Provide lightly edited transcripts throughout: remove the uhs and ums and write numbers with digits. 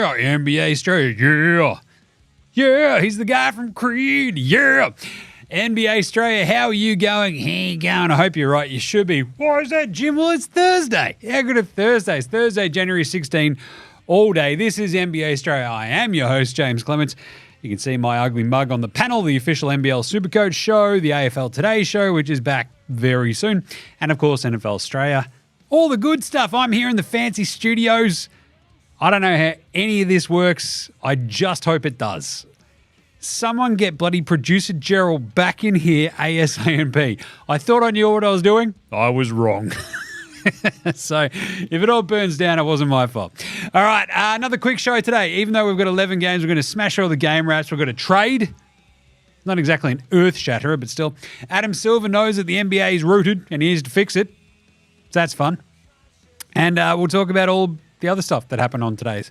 Yeah, NBA Straya. Yeah. Yeah, he's the guy from Creed. Yeah. NBA Straya, how are you going? How you going? I hope you're right. You should be. Why is that, Jim? Well, it's Thursday. How good are Thursdays? Thursday, January 16, all day. This is NBA Straya. I am your host, James Clements. You can see my ugly mug on the panel, the official NBL Supercoach show, the AFL Today show, which is back very soon, and, of course, NFL Straya. All the good stuff. I'm here in the fancy studios. I don't know how any of this works. I just hope it does. Someone get bloody producer Gerald back in here ASAP. I thought I knew what I was doing. I was wrong. So if it all burns down, it wasn't my fault. All right, another quick show today. Even though we've got 11 games, we're going to smash all the game wraps. We've got a trade. Not exactly an earth shatterer, but still. Adam Silver knows that the NBA is rooted and he needs to fix it. So that's fun. And we'll talk about all the other stuff that happened on today's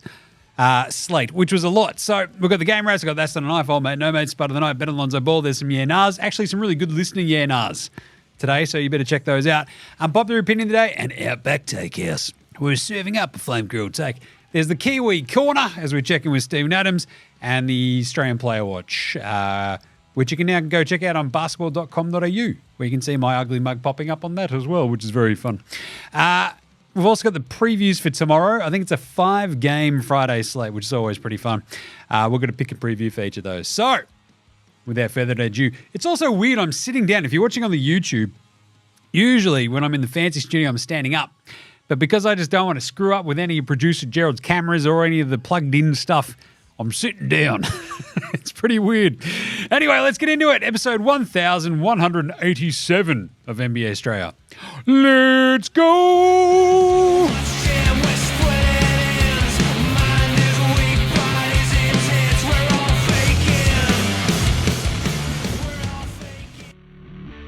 slate, which was a lot. So we've got the game wraps. We've got That's Not a Knife, Old Mate, No Mate, Spud of the Night, Than Lonzo Ball. There's some yeah-nahs. Actually, some really good listening yeah-nahs today, so you better check those out. Unpopular Opinion today and Outback Takehouse. We're serving up a flame-grilled take. There's the Kiwi Korner, as we're checking with Stephen Adams, and the Straya Player Watch, which you can now go check out on basketball.com.au, where you can see my ugly mug popping up on that as well, which is very fun. We've also got the previews for tomorrow. I think it's a 5-game Friday slate, which is always pretty fun. We're going to pick a preview for each of those. So, without further ado, it's also weird. I'm sitting down. If you're watching on the YouTube, usually when I'm in the fancy studio, I'm standing up. But because I just don't want to screw up with any of producer Gerald's cameras or any of the plugged-in stuff, I'm sitting down. It's pretty weird. Anyway, let's get into it. Episode 1187 of NBA Straya. Let's go!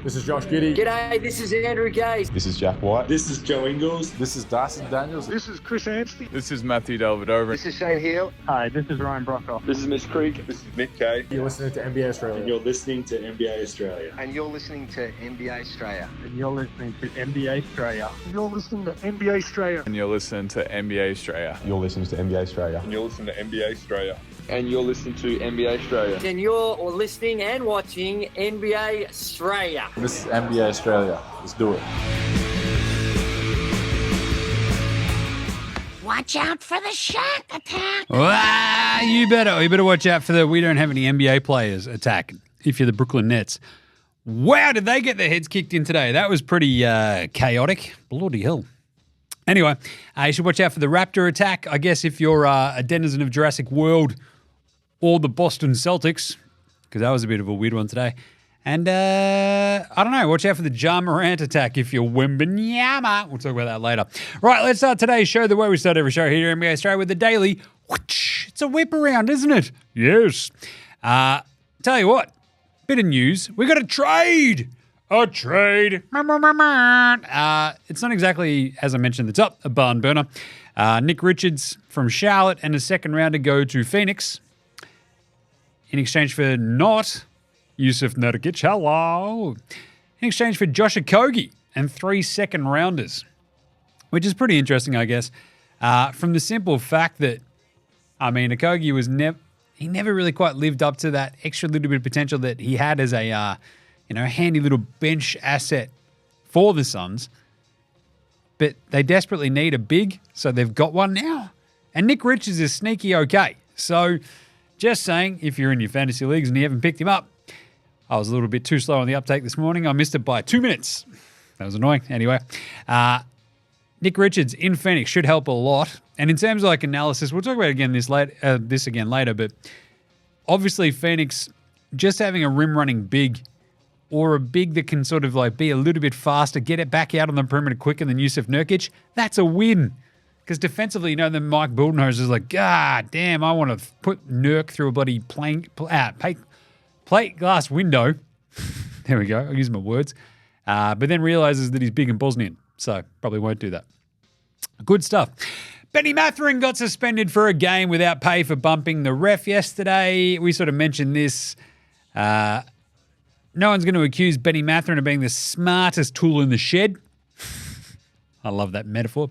This is Josh Giddey. G'day, this is Andrew Gaze. This is Jack White. This is Joe Ingles. This is Dyson Daniels. This is Chris Anstey. This is Matthew Delvedova. This is Shane Hill. Hi, this is Ryan Brockhoff. This is Miss Creek. This is Mick Kay. You're listening to NBA Australia. And you're listening to NBA Australia. And you're listening to NBA Straya. And you're listening to NBA Straya. You're listening to NBA Straya. And you're listening to NBA Straya. You're listening to NBA Australia. And you're listening to NBA Straya. And you're listening to NBA Straya. And you're listening and watching NBA Straya. This is NBA Australia. Let's do it. Watch out for the shark attack. You better watch out for the we don't have any NBA players attack if you're the Brooklyn Nets. Wow, did they get their heads kicked in today? That was pretty chaotic. Bloody hell. Anyway, you should watch out for the Raptor attack. I guess if you're a denizen of Jurassic World or the Boston Celtics, because that was a bit of a weird one today. And, I don't know, watch out for the Ja Morant attack if you're Wembanyama. We'll talk about that later. Right, let's start today's show the way we start every show here in NBA Australia with the daily. It's a whip around, isn't it? Yes. Tell you what, bit of news. We got a trade. A trade. It's not exactly, as I mentioned at the top, a barn burner. Nick Richards from Charlotte and a second rounder go to Phoenix in exchange for not Yusuf Nurkic, hello, in exchange for Josh Okogie and 3 second rounders, which is pretty interesting, I guess, from the simple fact that, I mean, Okogie was never really quite lived up to that extra little bit of potential that he had as a, handy little bench asset for the Suns. But they desperately need a big, so they've got one now. And Nick Richards is sneaky okay. So just saying, if you're in your fantasy leagues and you haven't picked him up, I was a little bit too slow on the uptake this morning. I missed it by 2 minutes. That was annoying. Anyway, Nick Richards in Phoenix should help a lot. And in terms of like analysis, we'll talk about this again later, but obviously Phoenix just having a rim running big or a big that can sort of like be a little bit faster, get it back out on the perimeter quicker than Yusuf Nurkic, that's a win. Because defensively, then Mike Budenholzer is like, God damn, I want to put Nurk through a bloody plate glass window. There we go. I'll use my words. But then realizes that he's big and Bosnian. So probably won't do that. Good stuff. Benny Mathurin got suspended for a game without pay for bumping the ref yesterday. We sort of mentioned this. No one's going to accuse Benny Mathurin of being the smartest tool in the shed. I love that metaphor.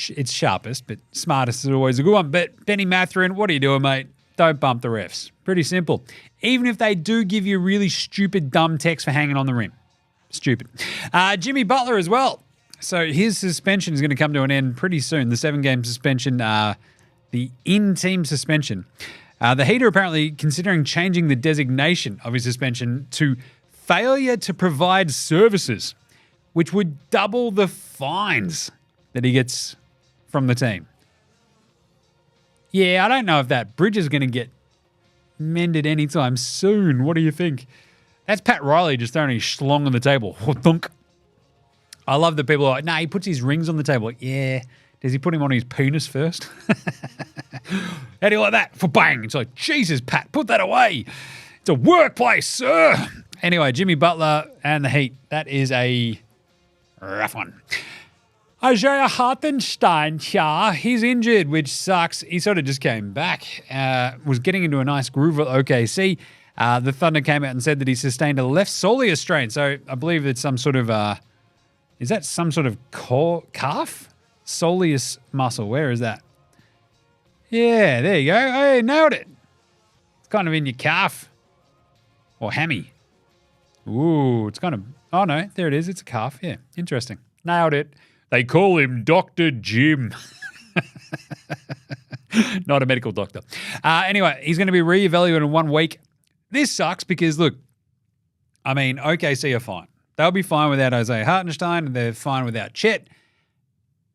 it's sharpest, but smartest is always a good one. But Benny Mathurin, what are you doing, mate? Don't bump the refs. Pretty simple. Even if they do give you really stupid, dumb text for hanging on the rim. Stupid. Jimmy Butler as well. So his suspension is going to come to an end pretty soon. The 7-game suspension, the in-team suspension. The Heat are apparently considering changing the designation of his suspension to failure to provide services, which would double the fines that he gets from the team. Yeah, I don't know if that bridge is going to get mended anytime soon. What do you think? That's Pat Riley just throwing his schlong on the table. Thunk. I love that people are like, nah, he puts his rings on the table. Yeah. Does he put him on his penis first? How do you like that? For bang. It's like, Jesus, Pat, put that away. It's a workplace, sir. Anyway, Jimmy Butler and the Heat. That is a rough one. Isaiah Hartenstein, he's injured, which sucks. He sort of just came back, was getting into a nice groove with OKC. The Thunder came out and said that he sustained a left soleus strain. So I believe it's some sort of, is that some sort of calf? Soleus muscle. Where is that? Yeah, there you go. Hey, nailed it. It's kind of in your calf or hammy. Ooh, it's kind of, oh no, there it is. It's a calf. Yeah, interesting. Nailed it. They call him Dr. Jim. Not a medical doctor. Anyway, he's going to be reevaluated in 1 week. This sucks because, look, I mean, OKC are fine. They'll be fine without Isaiah Hartenstein, and they're fine without Chet.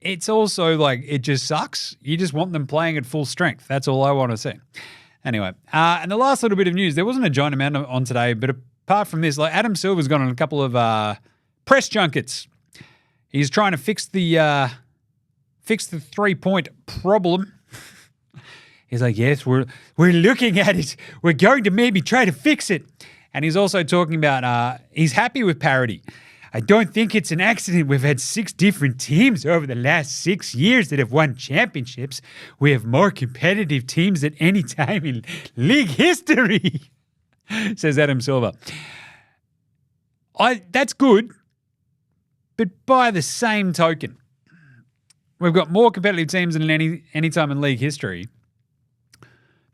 It's also like, it just sucks. You just want them playing at full strength. That's all I want to see. Anyway, and the last little bit of news, there wasn't a giant amount on today, but apart from this, like Adam Silver's gone on a couple of press junkets. He's trying to fix the 3-point problem. He's like, yes, we're looking at it. We're going to maybe try to fix it. And he's also talking about he's happy with parity. I don't think it's an accident. We've had 6 different teams over the last 6 years that have won championships. We have more competitive teams than any time in league history, says Adam Silver. That's good. But by the same token, we've got more competitive teams than any time in league history.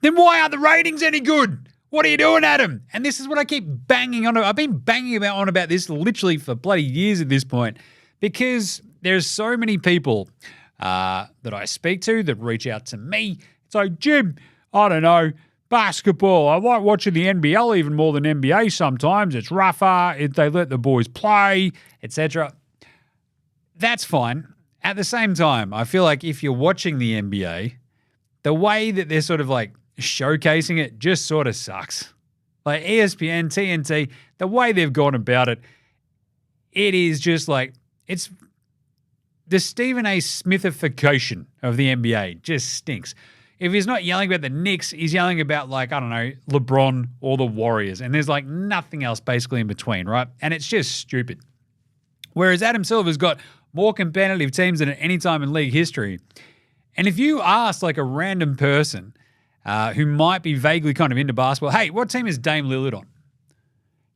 Then why aren't the ratings any good? What are you doing, Adam? And this is what I keep banging on. I've been banging on about this literally for bloody years at this point, because there's so many people that I speak to that reach out to me. It's like, Jim, I don't know, basketball. I like watching the NBL even more than NBA sometimes. It's rougher. They let the boys play, etc. That's fine. At the same time, I feel like if you're watching the NBA, the way that they're sort of like showcasing it just sort of sucks. Like ESPN, TNT, the way they've gone about it, it is just like, it's the Stephen A. Smithification of the NBA just stinks. If he's not yelling about the Knicks, he's yelling about, like, I don't know, LeBron or the Warriors. And there's like nothing else basically in between, right? And it's just stupid. Whereas Adam Silver's got more competitive teams than at any time in league history. And if you ask like a random person who might be vaguely kind of into basketball, hey, what team is Dame Lillard on?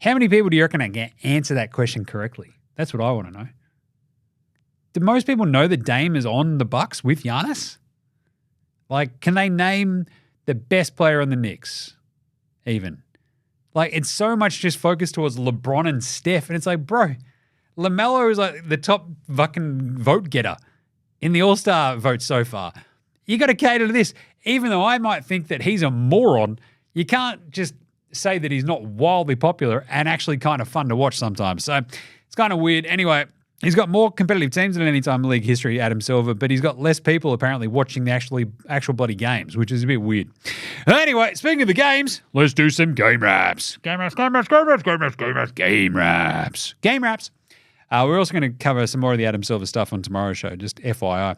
How many people do you reckon can answer that question correctly? That's what I want to know. Do most people know that Dame is on the Bucks with Giannis? Like, can they name the best player on the Knicks even? Like, it's so much just focused towards LeBron and Steph. And it's like, bro, LaMelo is like the top fucking vote getter in the All-Star vote so far. You got to cater to this. Even though I might think that he's a moron, you can't just say that he's not wildly popular and actually kind of fun to watch sometimes. So it's kind of weird. Anyway, he's got more competitive teams than any time in league history, Adam Silver, but he's got less people apparently watching the actual bloody games, which is a bit weird. Anyway, speaking of the games, let's do some game wraps. Game wraps. We're also going to cover some more of the Adam Silver stuff on tomorrow's show, just FYI.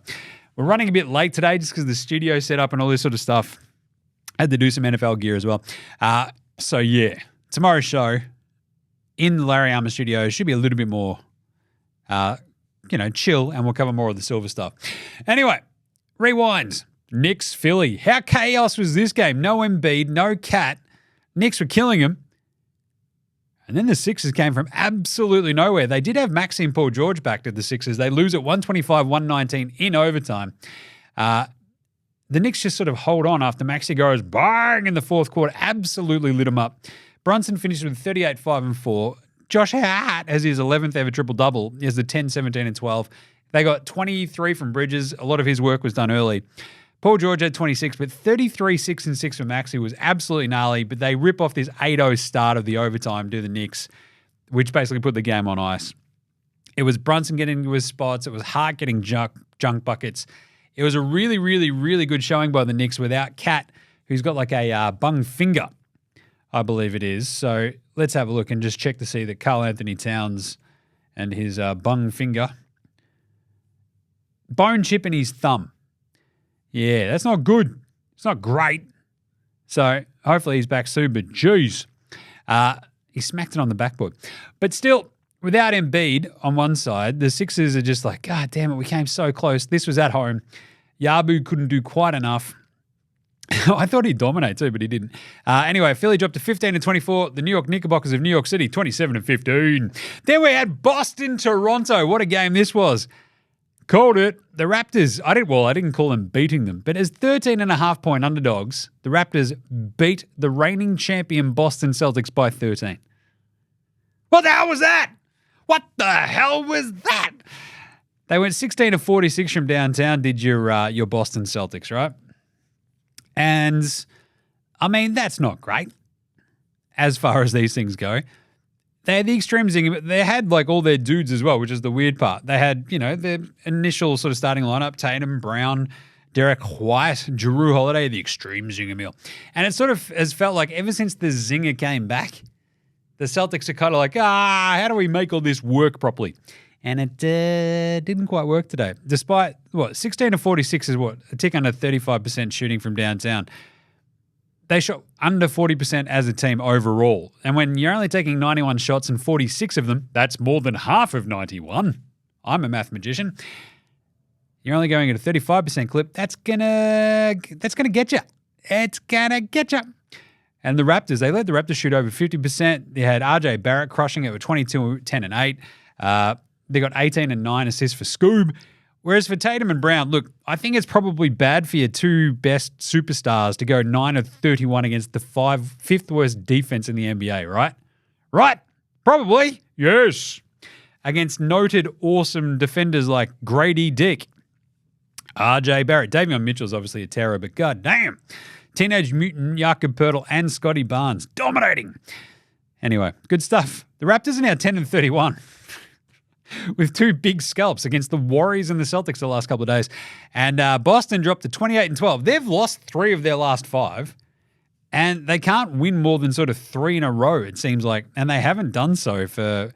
We're running a bit late today just because the studio set up and all this sort of stuff. I had to do some NFL gear as well. So, yeah, tomorrow's show in the Larry Armour studio should be a little bit more, chill, and we'll cover more of the Silver stuff. Anyway, rewind. Knicks, Philly. How chaos was this game? No Embiid, no Cat. Knicks were killing him. And then the Sixers came from absolutely nowhere. They did have Maxime Paul George back to the Sixers. They lose at 125-119 in overtime. The Knicks just sort of hold on after Maxey goes bang in the fourth quarter, absolutely lit them up. Brunson finished with 38, 5 and 4. Josh Hart has his 11th ever triple-double. He has the 10, 17 and 12. They got 23 from Bridges. A lot of his work was done early. Paul George had 26, but 33, 6 and 6 for Maxey was absolutely gnarly, but they rip off this 8-0 start of the overtime to the Knicks, which basically put the game on ice. It was Brunson getting into his spots. It was Hart getting junk buckets. It was a really, really, really good showing by the Knicks without Cat, who's got like a bung finger, I believe it is. So let's have a look and just check to see that Karl Anthony Towns and his bung finger, bone chip in his thumb. Yeah, that's not good. It's not great. So hopefully he's back soon, but geez, he smacked it on the backboard. But still, without Embiid on one side, the Sixers are just like, God damn it, we came so close. This was at home. Yabu couldn't do quite enough. I thought he'd dominate too, but he didn't. Anyway, Philly dropped to 15-24. The New York Knickerbockers of New York City, 27-15. Then we had Boston-Toronto. What a game this was. Called it. The Raptors, I didn't call them beating them, but as 13.5-point underdogs, the Raptors beat the reigning champion Boston Celtics by 13. What the hell was that? What the hell was that? They went 16-46 from downtown, did your Boston Celtics, right? And, I mean, that's not great as far as these things go. They had the extreme zinger, but they had like all their dudes as well, which is the weird part. They had, their initial sort of starting lineup, Tatum, Brown, Derek White, Jrue Holiday, the extreme zinger meal. And it sort of has felt like ever since the zinger came back, the Celtics are kind of like, how do we make all this work properly? And it didn't quite work today. Despite, 16-46 is a tick under 35% shooting from downtown. They shot under 40% as a team overall. And when you're only taking 91 shots and 46 of them, that's more than half of 91. I'm a math magician. You're only going at a 35% clip. That's gonna get you. It's gonna get you. And the Raptors, they let the Raptors shoot over 50%. They had RJ Barrett crushing it with 22, 10 and 8. They got 18 and 9 assists for Scoob. Whereas for Tatum and Brown, look, I think it's probably bad for your two best superstars to go 9 of 31 against the fifth worst defense in the NBA, right? Right? Probably. Yes. Against noted awesome defenders like Grady Dick, RJ Barrett. Davion Mitchell's obviously a terror, but god damn. Teenage Mutant, Jakob Poeltl, and Scotty Barnes dominating. Anyway, good stuff. The Raptors are now 10-31. With two big scalps against the Warriors and the Celtics the last couple of days. And Boston dropped to 28-12. They've lost 3 of their last 5, and they can't win more than sort of 3 in a row, it seems like. And they haven't done so for,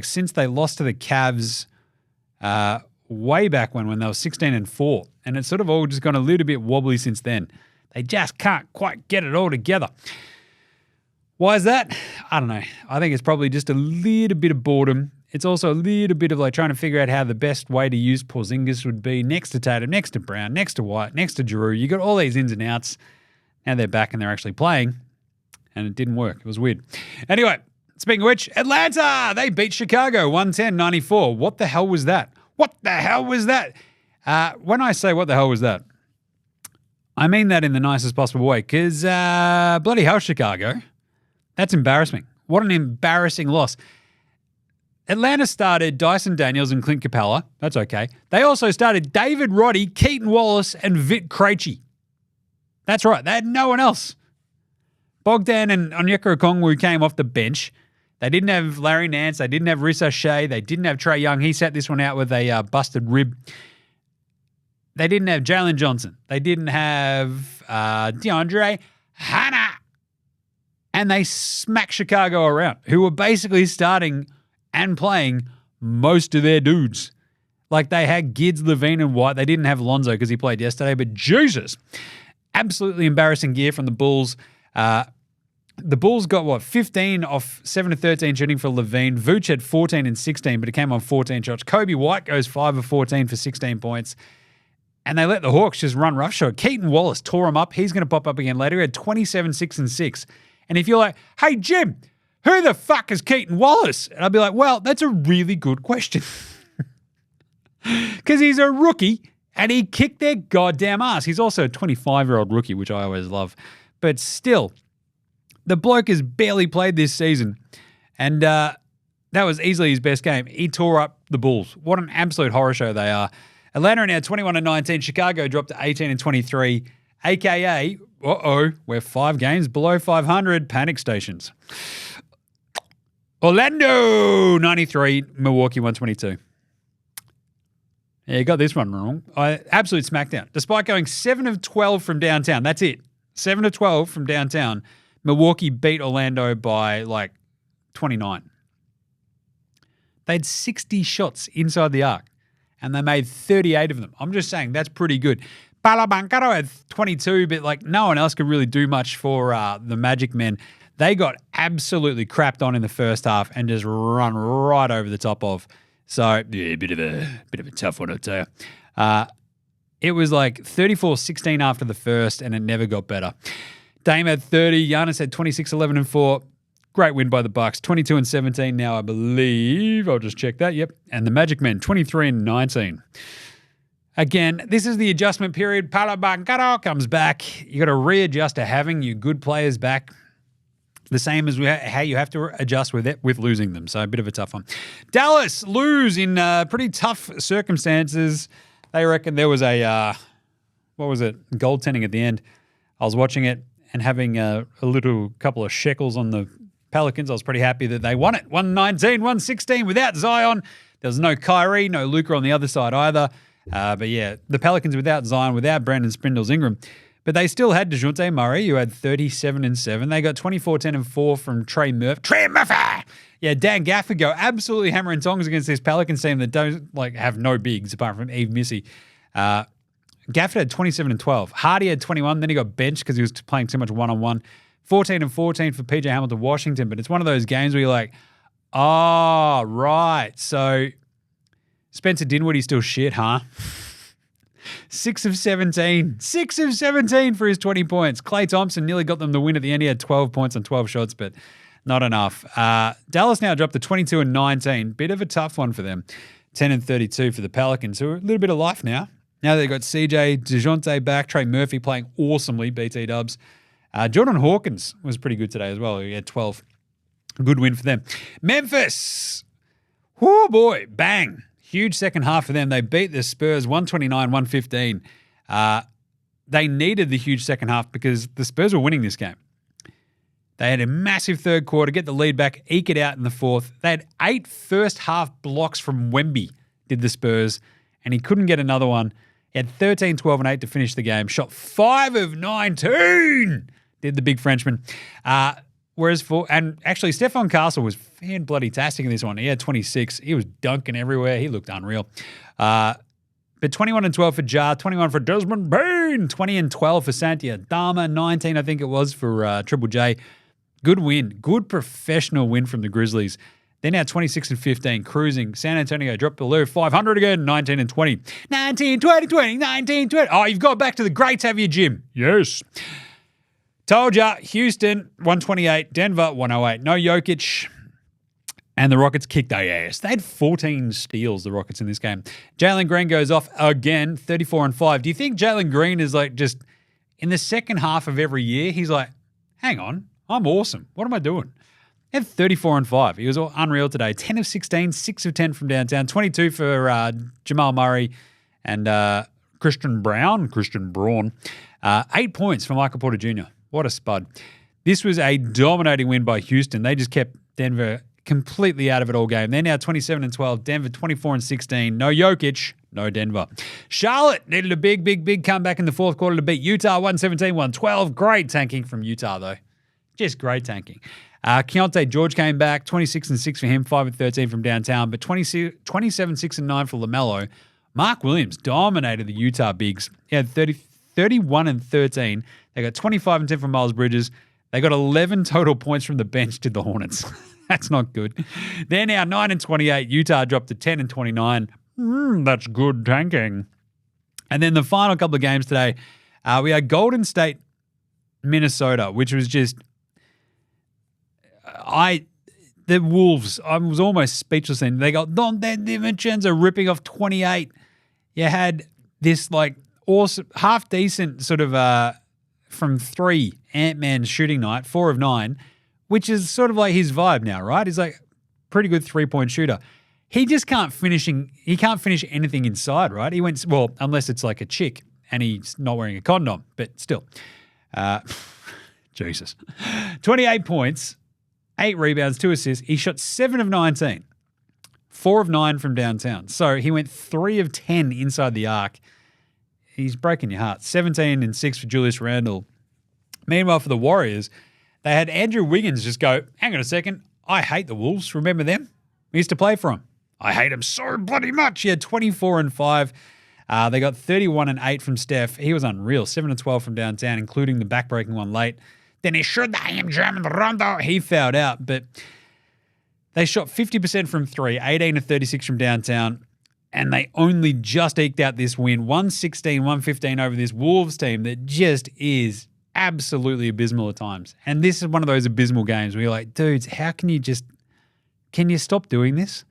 since they lost to the Cavs way back when they were 16-4. And it's sort of all just gone a little bit wobbly since then. They just can't quite get it all together. Why is that? I don't know. I think it's probably just a little bit of boredom. It's also a little bit of trying to figure out how the best way to use Porzingis would be next to Tatum, next to Brown, next to White, next to Jrue. You got all these ins and outs. Now they're back and they're actually playing, and it didn't work. It was weird. Anyway, speaking of which, Atlanta, they beat Chicago 110-94. What the hell was that? What the hell was that? When I say what the hell was that, I mean that in the nicest possible way because bloody hell, Chicago. That's embarrassing. What an embarrassing loss. Atlanta started Dyson Daniels and Clint Capella. That's okay. They also started David Roddy, Keaton Wallace, and Vit Krejci. That's right. They had no one else. Bogdan and Onyeka Okongwu came off the bench. They didn't have Larry Nance. They didn't have Risa Shea. They didn't have Trae Young. He sat this one out with a busted rib. They didn't have Jalen Johnson. They didn't have DeAndre Hannah. And they smacked Chicago around, who were basically starting and playing most of their dudes. They had Gids, Levine, and White. They didn't have Lonzo because he played yesterday, but Jesus. Absolutely embarrassing gear from the Bulls. The Bulls got, 15 off 7 of 13 shooting for Levine. Vooch had 14 and 16, but it came on 14 shots. Kobe White goes 5 of 14 for 16 points. And they let the Hawks just run roughshod. Keaton Wallace tore him up. He's going to pop up again later. He had 27, 6, and 6. And if you're like, hey, Jim, who the fuck is Keaton Wallace? And I'd be like, well, that's a really good question. Because he's a rookie and he kicked their goddamn ass. He's also a 25-year-old rookie, which I always love. But still, the bloke has barely played this season. And that was easily his best game. He tore up the Bulls. What an absolute horror show they are. Atlanta are now 21-19. Chicago dropped to 18-23. AKA, we're 5 games below 500. Panic stations. Orlando 93, Milwaukee 122. Yeah, you got this one wrong. Absolute smackdown. Despite going 7 of 12 from downtown, that's it. 7 of 12 from downtown. Milwaukee beat Orlando by like 29. They had 60 shots inside the arc, and they made 38 of them. I'm just saying that's pretty good. Balabancaro had 22, but like no one else could really do much for the Magic men. They got absolutely crapped on in the first half and just run right over the top of. So, yeah, a bit of a tough one, I'll tell you. It was like 34-16 after the first, and it never got better. Dame had 30. Giannis had 26, 11, and 4. Great win by the Bucks. 22 and 17 now, I believe. I'll just check that. Yep. And the Magic men, 23 and 19. Again, this is the adjustment period. Paolo Banchero comes back. You got to readjust to having your good players back. The same as how you have to adjust with it with losing them. So a bit of a tough one. Dallas lose in pretty tough circumstances. They reckon there was a, goaltending at the end. I was watching it and having a little couple of shekels on the Pelicans. I was pretty happy that they won it. 119, 116 without Zion. There was no Kyrie, no Luka on the other side either. But yeah, the Pelicans without Zion, without Brandon Spindles Ingram. But they still had DeJounte Murray, who had 37 and 7. They got 24, 10 and 4 from Trey Murphy. Trey Murphy! Yeah, Dan Gaffer go absolutely hammering tongs against this Pelicans team that don't have no bigs apart from Eve Missy. Gafford had 27 and 12. Hardy had 21. Then he got benched because he was playing too much one-on-one. 14 and 14 for PJ Hamilton Washington. But it's one of those games where you're like, oh, right. So Spencer Dinwiddie's still shit, huh? 6 of 17. 6 of 17 for his 20 points. Klay Thompson nearly got them the win at the end. He had 12 points on 12 shots, but not enough. Dallas now dropped to 22 and 19. Bit of a tough one for them. 10 and 32 for the Pelicans, who are a little bit of life now. Now they've got CJ, DeJounte back, Trey Murphy playing awesomely, BT Dubs. Jordan Hawkins was pretty good today as well. He had 12. Good win for them. Memphis. Oh boy, bang. Huge second half for them. They beat the Spurs 129-115. They needed the huge second half because the Spurs were winning this game. They had a massive third quarter, get the lead back, eke it out in the fourth. They had 8 first half blocks from Wemby, did the Spurs, and he couldn't get another one. He had 13, 12, and 8 to finish the game. Shot 5 of 19, did the big Frenchman. And actually, Stephon Castle was fan-bloody-tastic in this one. He had 26. He was dunking everywhere. He looked unreal. But 21 and 12 for Ja, 21 for Desmond Bain, 20 and 12 for Santi Adama, 19 I think it was for Triple J. Good win. Good professional win from the Grizzlies. They're now 26 and 15, cruising. San Antonio dropped below 500 again, 19 and 20. 19, 20, 20, 19, 20. Oh, you've got back to the greats, have you, Jim? Yes. Told ya, Houston, 128. Denver, 108. No Jokic. And the Rockets kicked their ass. They had 14 steals, the Rockets, in this game. Jalen Green goes off again, 34 and 5. Do you think Jalen Green is like just in the second half of every year, he's like, hang on, I'm awesome. What am I doing? He had 34 and 5. He was unreal today. 10 of 16, 6 of 10 from downtown, 22 for Jamal Murray and Christian Braun. 8 points for Michael Porter Jr. What a spud. This was a dominating win by Houston. They just kept Denver completely out of it all game. They're now 27 and 12. Denver 24 and 16. No Jokic, no Denver. Charlotte needed a big comeback in the fourth quarter to beat Utah 117-112. Great tanking from Utah, though. Just great tanking. Keontae George came back, 26 and 6 for him, 5 and 13 from downtown, but 27, 6 and 9 for LaMelo. Mark Williams dominated the Utah bigs. He had 31 and 13. They got 25 and 10 from Miles Bridges. They got 11 total points from the bench to the Hornets. That's not good. They're now 9 and 28. Utah dropped to 10 and 29. That's good tanking. And then the final couple of games today, we had Golden State, Minnesota, which was just, the Wolves, I was almost speechless then. They got Don DiVincenzo ripping off 28. You had this like awesome, half decent sort of from three Ant-Man shooting night, 4 of 9, which is sort of like his vibe now, right? He's like pretty good 3-point shooter. He just can't finish anything inside, right? He went, well, unless it's like a chick and he's not wearing a condom, but still. Jesus. 28 points, 8 rebounds, 2 assists. He shot 7 of 19, 4 of 9 from downtown. So he went 3 of 10 inside the arc. He's breaking your heart. 17 and 6 for Julius Randle. Meanwhile, for the Warriors, they had Andrew Wiggins just go, hang on a second, I hate the Wolves. Remember them? We used to play for them. I hate them so bloody much. He had 24 and 5. They got 31 and 8 from Steph. He was unreal. 7 and 12 from downtown, including the backbreaking one late. Then he should have German Rondo. He fouled out, but they shot 50% from 3, 18 to 36 from downtown, and they only just eked out this win, 116-115 over this Wolves team that just is absolutely abysmal at times. And this is one of those abysmal games where you're like, dudes, how can you stop doing this?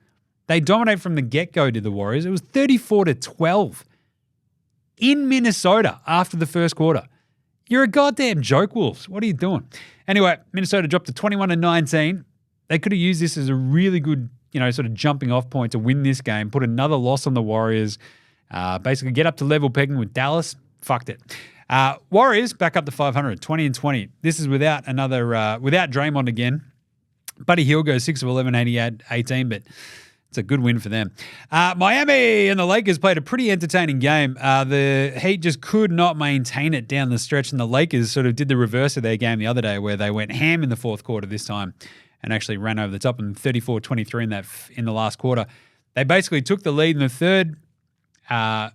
They dominate from the get-go to the Warriors. It was 34-12 in Minnesota after the first quarter. You're a goddamn joke, Wolves. What are you doing? Anyway, Minnesota dropped to 21-19. They could have used this as a really good, sort of jumping off point to win this game, put another loss on the Warriors, basically get up to level pegging with Dallas. Fucked it. Warriors back up to 500, 20 and 20. This is without Draymond again. Buddy Hield goes 6 of 11, 18, but it's a good win for them. Miami and the Lakers played a pretty entertaining game. The Heat just could not maintain it down the stretch, and the Lakers sort of did the reverse of their game the other day where they went ham in the fourth quarter this time and actually ran over the top and 34-23 in the last quarter. They basically took the lead in the third and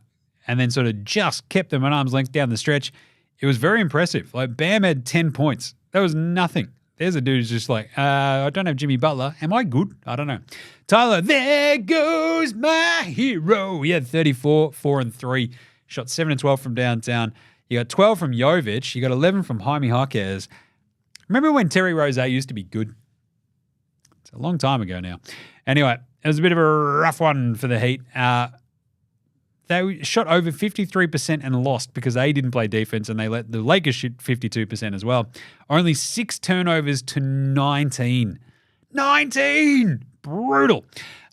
then sort of just kept them at arm's length down the stretch. It was very impressive. Like Bam had 10 points. That was nothing. There's a dude who's just like, I don't have Jimmy Butler. Am I good? I don't know. Tyler, there goes my hero. He had 34, 4 and 3. Shot 7 and 12 from downtown. You got 12 from Jovic. You got 11 from Jaime Jaquez. Remember when Terry Rozier used to be good? It's a long time ago now. Anyway, it was a bit of a rough one for the Heat. They shot over 53% and lost because they didn't play defense and they let the Lakers shoot 52% as well. Only 6 turnovers to 19. 19! Brutal.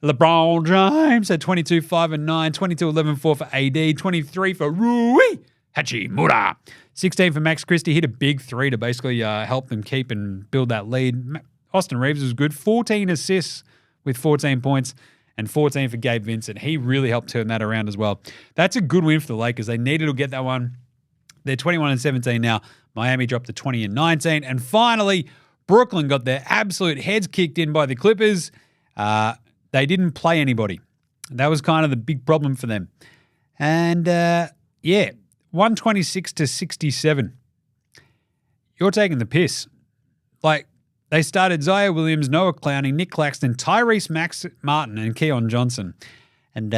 LeBron James had 22, 5 and 9, 22, 11, 4 for AD, 23 for Rui Hachimura. 16 for Max Christie. Hit a big 3 to basically help them keep and build that lead. Austin Reeves was good. 14 assists with 14 points. And 14 for Gabe Vincent. He really helped turn that around as well. That's a good win for the Lakers. They needed to get that one. They're 21 and 17 now. Miami dropped to 20 and 19. And finally, Brooklyn got their absolute heads kicked in by the Clippers. They didn't play anybody. That was kind of the big problem for them. And 126-67. You're taking the piss. Like, they started Zaire Williams, Noah Clowney, Nick Claxton, Tyrese Martin, and Keon Johnson. And,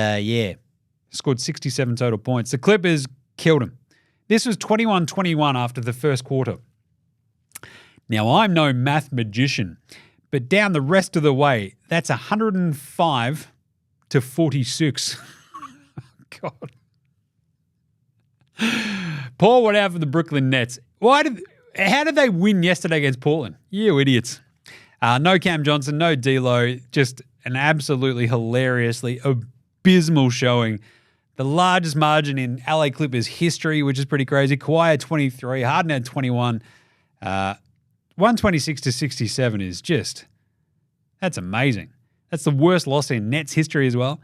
scored 67 total points. The Clippers killed them. This was 21-21 after the first quarter. Now, I'm no math magician, but down the rest of the way, that's 105 to 46. God. Paul went out for the Brooklyn Nets. How did they win yesterday against Portland? You idiots. No Cam Johnson, no D'Lo, just an absolutely hilariously abysmal showing. The largest margin in LA Clippers history, which is pretty crazy. Kawhi had 23, Harden had 21. 126-67 is just, that's amazing. That's the worst loss in Nets history as well.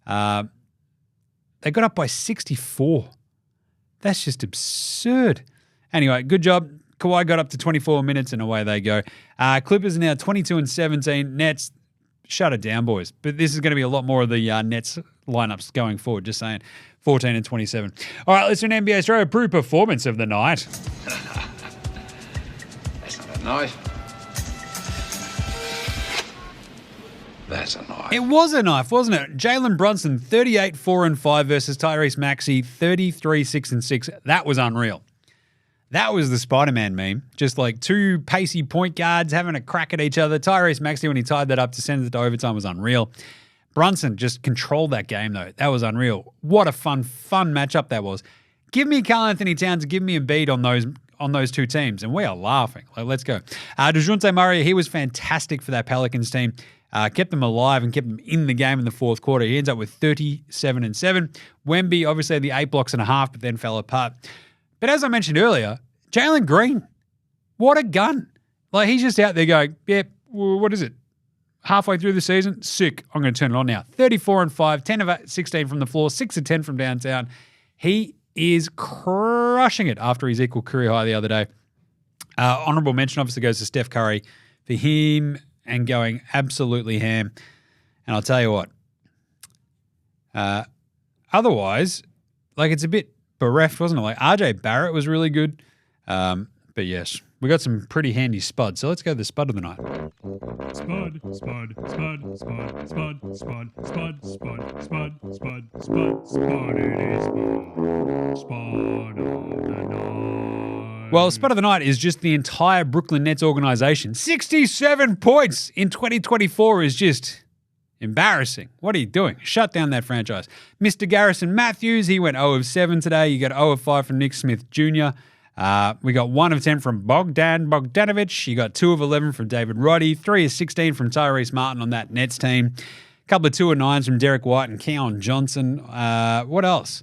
They got up by 64. That's just absurd. Anyway, good job. Kawhi got up to 24 minutes and away they go. Clippers are now 22 and 17. Nets, shut it down, boys. But this is going to be a lot more of the Nets lineups going forward, just saying. 14 and 27. All right, let's do an NBA Straya Pro performance of the night. That's not a knife. That's a knife. It was a knife, wasn't it? Jalen Brunson, 38, 4 and 5 versus Tyrese Maxey, 33, 6 and 6. That was unreal. That was the Spider-Man meme. Just like two pacey point guards having a crack at each other. Tyrese Maxey, when he tied that up to send it to overtime, was unreal. Brunson just controlled that game, though. That was unreal. What a fun matchup that was. Give me Karl Anthony Towns, give me Embiid on those two teams, and we are laughing. Like, let's go. DeJounte Murray, he was fantastic for that Pelicans team. Kept them alive and kept them in the game in the fourth quarter. He ends up with 37 and 7. Wemby obviously had the 8 blocks and a half, but then fell apart. But as I mentioned earlier, Jalen Green, what a gun. Like, he's just out there going, yeah, what is it? Halfway through the season, sick. I'm going to turn it on now. 34 and 5, 10 of 16 from the floor, 6 of 10 from downtown. He is crushing it after his equal career high the other day. Honorable mention obviously goes to Steph Curry for him and going absolutely ham. And I'll tell you what, otherwise, like, it's a bit bereft, wasn't it? Like, RJ Barrett was really good. But yes, we got some pretty handy Spud. So let's go to the Spud of the night. Spud, Spud, Spud, Spud, Spud, Spud, Spud, Spud, Spud, Spud, Spud, Spud, it is Spud of the night. Well, Spud of the night is just the entire Brooklyn Nets organization. 67 points in 2024 is just embarrassing. What are you doing? Shut down that franchise. Mr. Garrison Matthews, he went 0 of 7 today. You got 0 of 5 from Nick Smith Jr. We got 1 of 10 from Bogdan Bogdanovic. You got 2 of 11 from David Roddy. 3 of 16 from Tyrese Martin on that Nets team. A couple of 2 of 9s from Derek White and Keon Johnson. What else?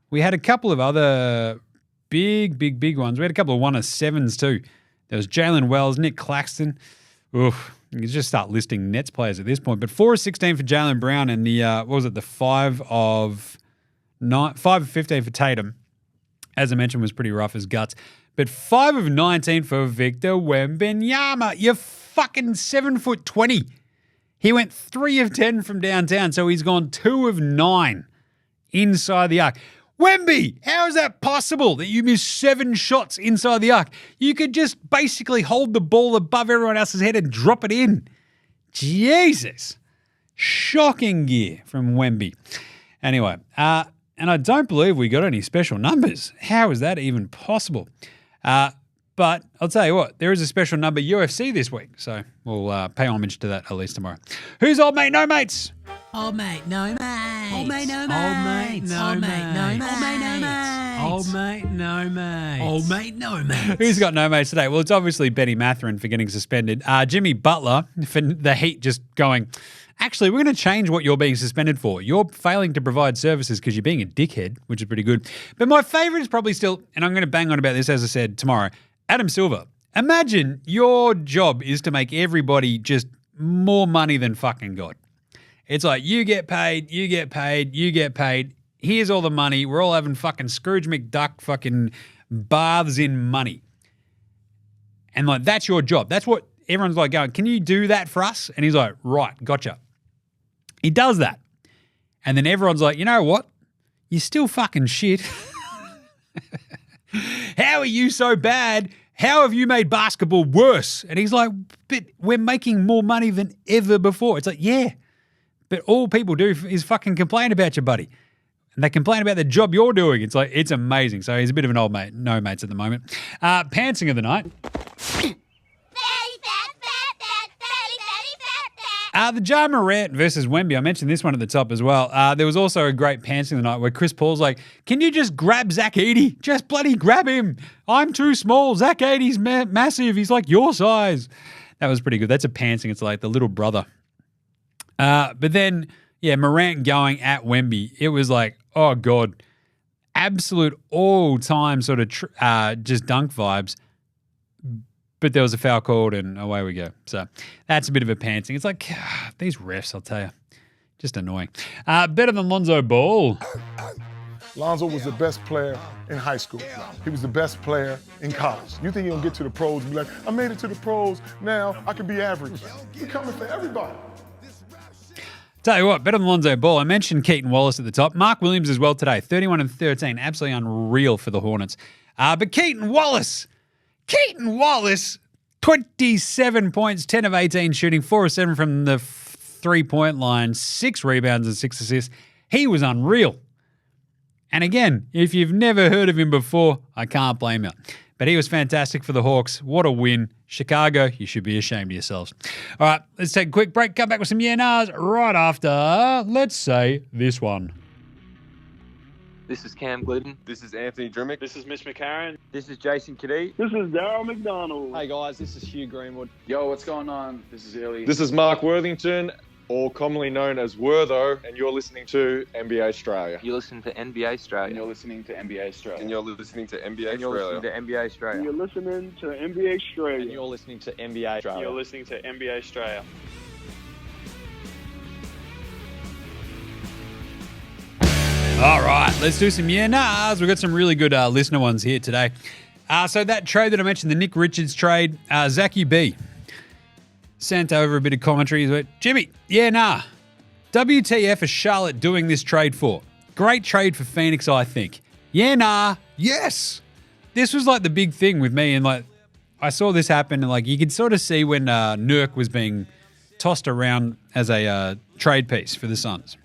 We had a couple of other big ones. We had a couple of 1 of 7s too. There was Jalen Wells, Nick Claxton. Oof. You can just start listing Nets players at this point. But 4 of 16 for Jaylen Brown and the 5 of 15 for Tatum. As I mentioned, was pretty rough as guts. But 5 of 19 for Victor Wembanyama. You're fucking 7'20". He went 3 of 10 from downtown, so he's gone 2 of 9 inside the arc. Wemby, how is that possible that you missed 7 shots inside the arc? You could just basically hold the ball above everyone else's head and drop it in. Jesus. Shocking gear from Wemby. Anyway, and I don't believe we got any special numbers. How is that even possible? But I'll tell you what, there is a special number UFC this week, so we'll pay homage to that at least tomorrow. Who's old mate, no mates? Old mate, no mates. Old mate, no mates. Old mate, no Old mate, no mates. mates. Old mate, no mates. Old mate, no mates. Who's got no mates today? Well, it's obviously Benny Matherin for getting suspended. Jimmy Butler for the Heat just going, actually, we're going to change what you're being suspended for. You're failing to provide services because you're being a dickhead, which is pretty good. But my favorite is probably still, and I'm going to bang on about this, as I said, tomorrow, Adam Silver. Imagine your job is to make everybody just more money than fucking God. It's like, you get paid, you get paid, you get paid. Here's all the money. We're all having fucking Scrooge McDuck fucking baths in money. And like, that's your job. That's what everyone's like going, can you do that for us? And he's like, right, gotcha. He does that. And then everyone's like, you know what? You're still fucking shit. How are you so bad? How have you made basketball worse? And he's like, but we're making more money than ever before. It's like, yeah, but all people do is fucking complain about you, buddy. And they complain about the job you're doing. It's like, it's amazing. So he's a bit of an old mate. No mates at the moment. Pantsing of the night. The Ja Morant versus Wemby, I mentioned this one at the top as well. There was also a great pantsing the night where Chris Paul's like, can you just grab Zach Edey? Just bloody grab him. I'm too small. Zach Edey's massive. He's like your size. That was pretty good. That's a pantsing. It's like the little brother. But then, yeah, Morant going at Wemby. It was like, oh, God, absolute all-time sort of just dunk vibes. But there was a foul called and away we go. So that's a bit of a pantsing. It's like, these refs, I'll tell you, just annoying. Better than Lonzo Ball. Lonzo was the best player in high school. He was the best player in college. You think he'll get to the pros and be like, I made it to the pros, now I can be average. We're coming for everybody. Tell you what, better than Lonzo Ball. I mentioned Keaton Wallace at the top. Mark Williams as well today, 31 and 13. Absolutely unreal for the Hornets. But Keaton Wallace, 27 points, 10 of 18 shooting, 4 of 7 from the three-point line, 6 rebounds and 6 assists. He was unreal. And again, if you've never heard of him before, I can't blame you. But he was fantastic for the Hawks. What a win. Chicago, you should be ashamed of yourselves. All right, let's take a quick break. Come back with some yeah-nahs right after, let's say, this one. This is Cam Glidden. This is Anthony Drimmick. This is Mitch McCarron. This is Jason Kadee. This is Daryl McDonald. Hey guys, this is Hugh Greenwood. Yo, what's going on? This is Illy. This is Mark Worthington, or commonly known as Wortho, and you're listening to NBA Straya. You're listening to NBA Straya. And you're listening to NBA Straya. And you're listening to NBA And you're listening to NBA Straya. You're listening to NBA Straya. And you're listening to NBA Straya. You're listening to NBA Straya. All right, let's do some yeah-nahs. We've got some really good listener ones here today. So that trade that I mentioned, the Nick Richards trade, Zachy B sent over a bit of commentary. He went, Jimmy, yeah, nah. WTF is Charlotte doing this trade for? Great trade for Phoenix, I think. Yeah, nah. Yes. This was like the big thing with me, and like I saw this happen, and like you could sort of see when Nurk was being tossed around as a trade piece for the Suns.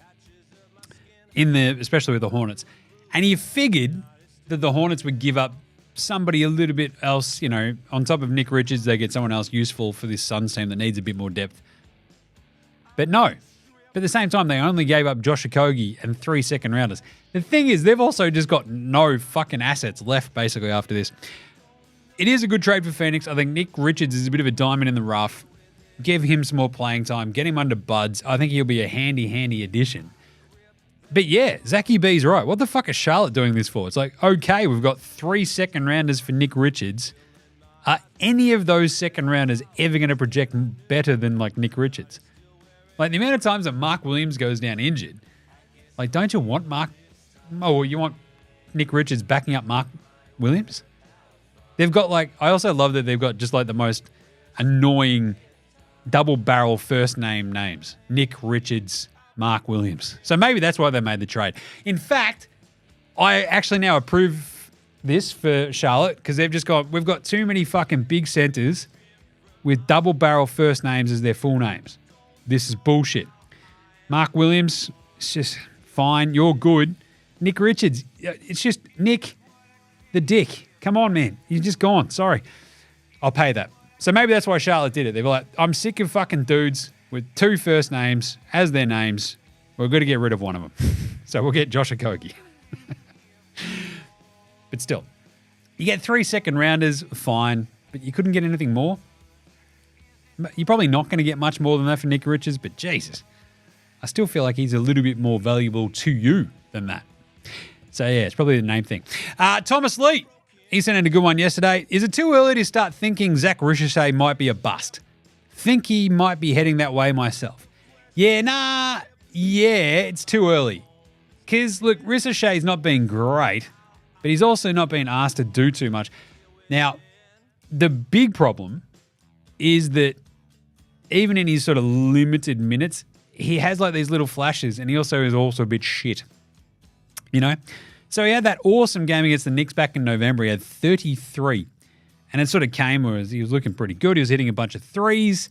Especially with the Hornets. And you figured that the Hornets would give up somebody a little bit else, you know, on top of Nick Richards, they get someone else useful for this Suns team that needs a bit more depth. But no. But at the same time, they only gave up Josh Okogie and 3 second-rounders. The thing is, they've also just got no fucking assets left, basically, after this. It is a good trade for Phoenix. I think Nick Richards is a bit of a diamond in the rough. Give him some more playing time. Get him under buds. I think he'll be a handy, handy addition. But yeah, Zachy B's right. What the fuck is Charlotte doing this for? It's like, okay, we've got 3 second-rounders for Nick Richards. Are any of those second-rounders ever going to project better than, like, Nick Richards? Like, the amount of times that Mark Williams goes down injured, like, don't you want you want Nick Richards backing up Mark Williams? They've got, like, I also love that they've got just, like, the most annoying double-barrel first-name names. Nick Richards, Mark Williams. So maybe that's why they made the trade. In fact, I actually now approve this for Charlotte because we've got too many fucking big centers with double-barrel first names as their full names. This is bullshit. Mark Williams, it's just fine. You're good. Nick Richards, it's just Nick the Dick. Come on, man. You're just gone. Sorry. I'll pay that. So maybe that's why Charlotte did it. They were like, I'm sick of fucking dudes with 2 first names as their names. We're going to get rid of one of them. So we'll get Josh Okogie. But still, you get 3 second-rounders, fine, but you couldn't get anything more. You're probably not going to get much more than that for Nick Richards, but Jesus, I still feel like he's a little bit more valuable to you than that. So yeah, it's probably the name thing. Thomas Lee, he sent in a good one yesterday. Is it too early to start thinking Zach Ricochet might be a bust? Think he might be heading that way myself. Yeah, it's too early. Because, look, Ricochet's not been great, but he's also not been asked to do too much. Now, the big problem is that even in his sort of limited minutes, he has like these little flashes, and he also is also a bit shit. You know? So he had that awesome game against the Knicks back in November. He had 33. And it sort of came where he was looking pretty good. He was hitting a bunch of threes.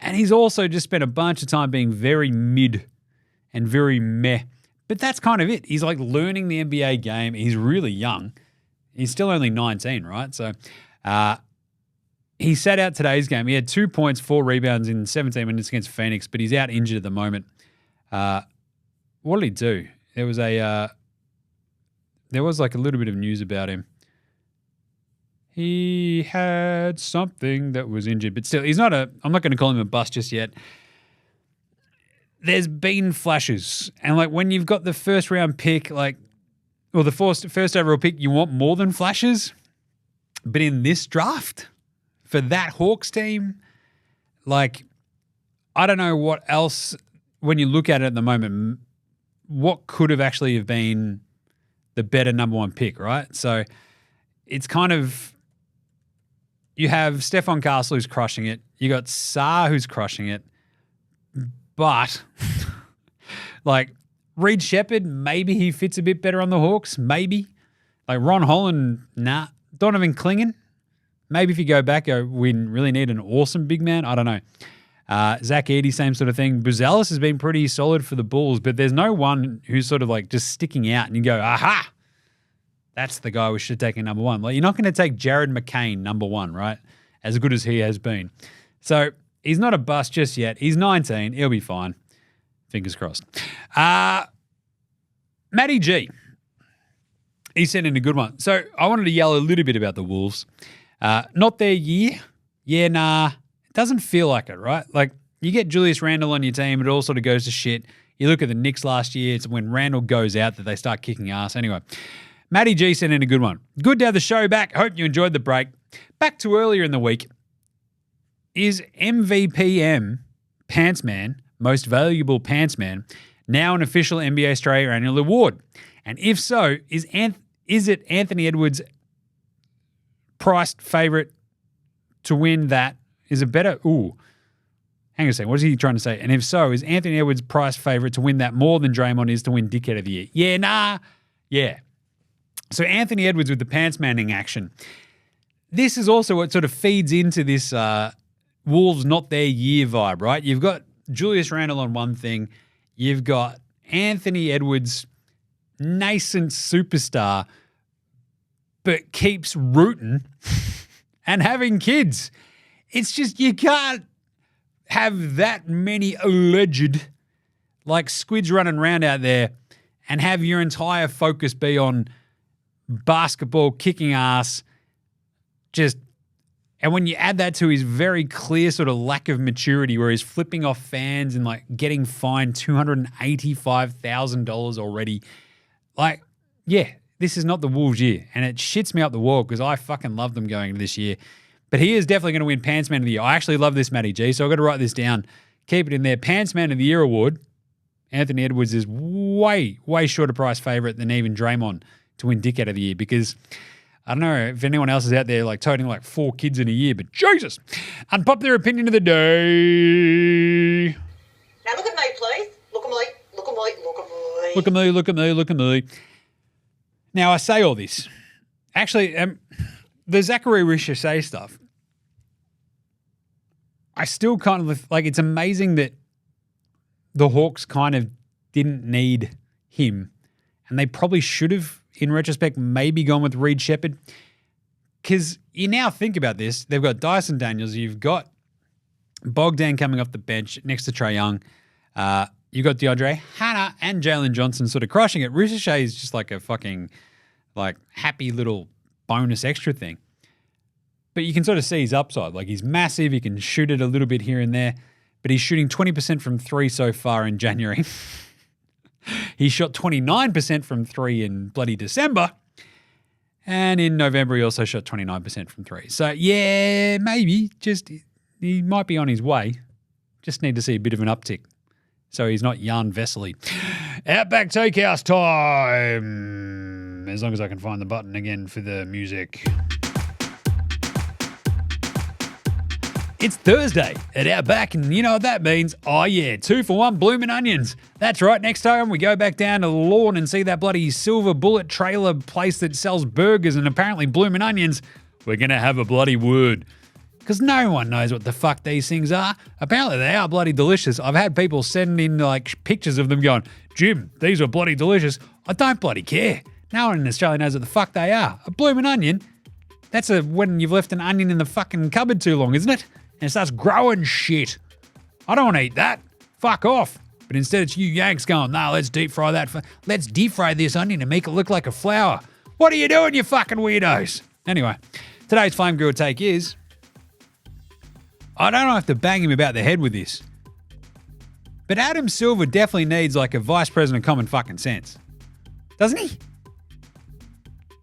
And he's also just spent a bunch of time being very mid and very meh. But that's kind of it. He's like learning the NBA game. He's really young. He's still only 19, right? So he sat out today's game. He had 2 points, 4 rebounds in 17 minutes against Phoenix, but he's out injured at the moment. What did he do? There was like a little bit of news about him. He had something that was injured, but still, I'm not going to call him a bust just yet. There's been flashes. And like when you've got the first round pick, or the first overall pick, you want more than flashes. But in this draft, for that Hawks team, like, I don't know what else, when you look at it at the moment, what could have actually have been the better number 1 pick, right? So it's kind of, you have Stephon Castle who's crushing it. You got Sarr who's crushing it. But like Reed Shepherd, maybe he fits a bit better on the Hawks. Maybe. Like Ron Holland, nah. Donovan Clingan, maybe if you go back, we really need an awesome big man. I don't know. Zach Edey, same sort of thing. Buzelis has been pretty solid for the Bulls, but there's no one who's sort of like just sticking out and you go, aha, That's the guy we should take at number one. Like, you're not going to take Jared McCain number one, right? As good as he has been. So he's not a bust just yet. He's 19. He'll be fine. Fingers crossed. Matty G. He sent in a good one. So I wanted to yell a little bit about the Wolves. Not their year. Yeah, nah. It doesn't feel like it, right? Like, you get Julius Randle on your team, it all sort of goes to shit. You look at the Knicks last year, it's when Randle goes out that they start kicking ass. Anyway, Matty G sent in a good one. Good to have the show back. Hope you enjoyed the break. Back to earlier in the week. Is MVPM, Pantsman, Most Valuable Pantsman, now an official NBA Straya Annual Award? And if so, is it Anthony Edwards' priced favourite to win that? Is it better? Ooh. Hang on a second. What is he trying to say? And if so, is Anthony Edwards' priced favourite to win that more than Draymond is to win Dickhead of the Year? Yeah, nah. Yeah. So Anthony Edwards with the pantsmanning action. This is also what sort of feeds into this Wolves not their year vibe, right? You've got Julius Randle on one thing. You've got Anthony Edwards, nascent superstar, but keeps rooting and having kids. It's just, you can't have that many alleged, like, squids running around out there and have your entire focus be on basketball, kicking ass, and when you add that to his very clear sort of lack of maturity where he's flipping off fans and, like, getting fined $285,000 already, like, yeah, this is not the Wolves year. And it shits me up the wall because I fucking love them going into this year. But he is definitely going to win Pantsman of the Year. I actually love this, Matty G, so I've got to write this down. Keep it in there. Pantsman of the Year award. Anthony Edwards is way, way shorter price favourite than even Draymond to win Dickhead of the Year because I don't know if anyone else is out there like toting like 4 kids in a year, but Jesus. Unpopular opinion of the day. Now look at me, please. Look at me. Look at me. Look at me. Look at me, look at me, look at me. Now, I say all this. Actually, the Zachary Richardson stuff, I still kind of, like, it's amazing that the Hawks kind of didn't need him, and they probably should have, in retrospect, maybe gone with Reed Shepherd. Because you now think about this, they've got Dyson Daniels, you've got Bogdan coming off the bench next to Trae Young, you've got DeAndre Hannah and Jalen Johnson sort of crushing it. Richardson is just like a fucking, like, happy little bonus extra thing. But you can sort of see his upside. Like, he's massive, he can shoot it a little bit here and there, but he's shooting 20% from 3 so far in January. He shot 29% from 3 in bloody December. And in November, he also shot 29% from 3. So, yeah, maybe he might be on his way. Just need to see a bit of an uptick so he's not Jan Vesely. Outback Takehouse time. As long as I can find the button again for the music. It's Thursday at Outback, and you know what that means. Oh, yeah, 2 for 1 bloomin' onions. That's right, next time we go back down to the lawn and see that bloody Silver Bullet trailer place that sells burgers and apparently bloomin' onions, we're going to have a bloody word. Because no one knows what the fuck these things are. Apparently they are bloody delicious. I've had people send in, like, pictures of them going, Jim, these are bloody delicious. I don't bloody care. No one in Australia knows what the fuck they are. A bloomin' onion, that's when you've left an onion in the fucking cupboard too long, isn't it? And it starts growing shit. I don't want to eat that. Fuck off. But instead it's you Yanks going, no, let's deep fry that. Let's deep fry this onion and make it look like a flower. What are you doing, you fucking weirdos? Anyway, today's Flame Grill take is, I don't have to bang him about the head with this, but Adam Silver definitely needs like a vice president of common fucking sense. Doesn't he?